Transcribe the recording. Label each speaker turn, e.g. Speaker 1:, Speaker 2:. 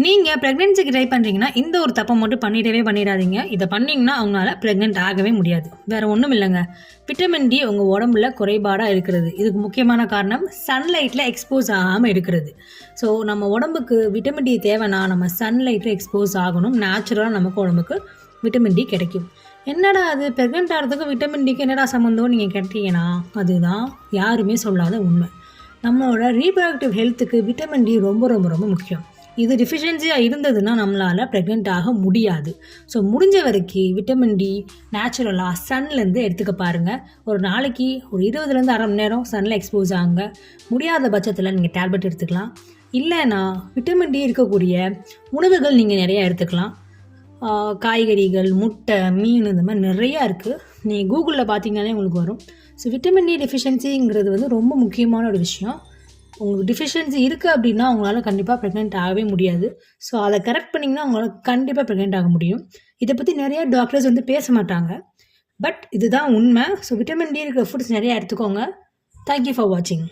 Speaker 1: நீங்கள் ப்ரெக்னென்சிக்கு ட்ரை பண்ணுறீங்கன்னா இந்த ஒரு தப்பை மட்டும் பண்ணிடாதீங்க. இதை பண்ணிங்கன்னா அவங்களால ப்ரெக்னென்ட் ஆகவே முடியாது. வேறு ஒன்றும் இல்லைங்க. விட்டமின் டி உங்கள் உடம்புல குறைபாடாக இருக்கிறது. இதுக்கு முக்கியமான காரணம் சன்லைட்டில் எக்ஸ்போஸ் ஆகாமல் இருக்கிறது. ஸோ நம்ம உடம்புக்கு விட்டமின் டி தேவைன்னா நம்ம சன்லைட்டில் எக்ஸ்போஸ் ஆகணும். நேச்சுரலாக நமக்கு உடம்புக்கு விட்டமின் டி கிடைக்கும். என்னடா அது ப்ரெக்னென்ட் ஆகிறதுக்கு விட்டமின் டிக்கு என்னடா சம்மந்தம் நீங்கள் கேட்டீங்கன்னா அதுதான் யாருமே சொல்லாத உண்மை. நம்மளோட ரீப்ரடக்டிவ் ஹெல்த்துக்கு விட்டமின் டி ரொம்ப ரொம்ப ரொம்ப முக்கியம். இது டிஃபிஷியன்சியாக இருந்ததுன்னா நம்மளால் ப்ரெக்னென்ட் ஆக முடியாது. ஸோ முடிஞ்ச வரைக்கும் விட்டமின் டி நேச்சுரலாக சன்லேருந்து எடுத்துக்க பாருங்கள். ஒரு நாளைக்கு ஒரு 20லேருந்து அரை மணி நேரம் சன்னில் எக்ஸ்போஸ் ஆகுங்க. முடியாத பட்சத்தில் நீங்கள் டேப்லெட் எடுத்துக்கலாம். இல்லைன்னா விட்டமின் டி இருக்கக்கூடிய உணவுகள் நீங்கள் நிறையா எடுத்துக்கலாம். காய்கறிகள், முட்டை, மீன் இந்த மாதிரி நிறையா இருக்குது. நீங்கள் கூகுளில் பார்த்தீங்கன்னாலே உங்களுக்கு வரும். ஸோ விட்டமின் டி டெஃபிஷியன்சிங்கிறது ரொம்ப முக்கியமான ஒரு விஷயம். உங்களுக்கு டிஃபிஷியன்சி இருக்குது அப்படின்னா உங்களால் கண்டிப்பாக ப்ரெக்னென்ட் ஆகவே முடியாது. ஸோ அதை கரெக்ட் பண்ணிங்கன்னா உங்களால் கண்டிப்பாக ப்ரெக்னென்ட் ஆக முடியும். இதை பற்றி நிறையா டாக்டர்ஸ் பேச மாட்டாங்க. பட் இதுதான் உண்மை. ஸோ விட்டமின் டி இருக்கிற ஃபுட்ஸ் நிறையா எடுத்துக்கோங்க. தேங்க்யூ ஃபார் வாட்சிங்.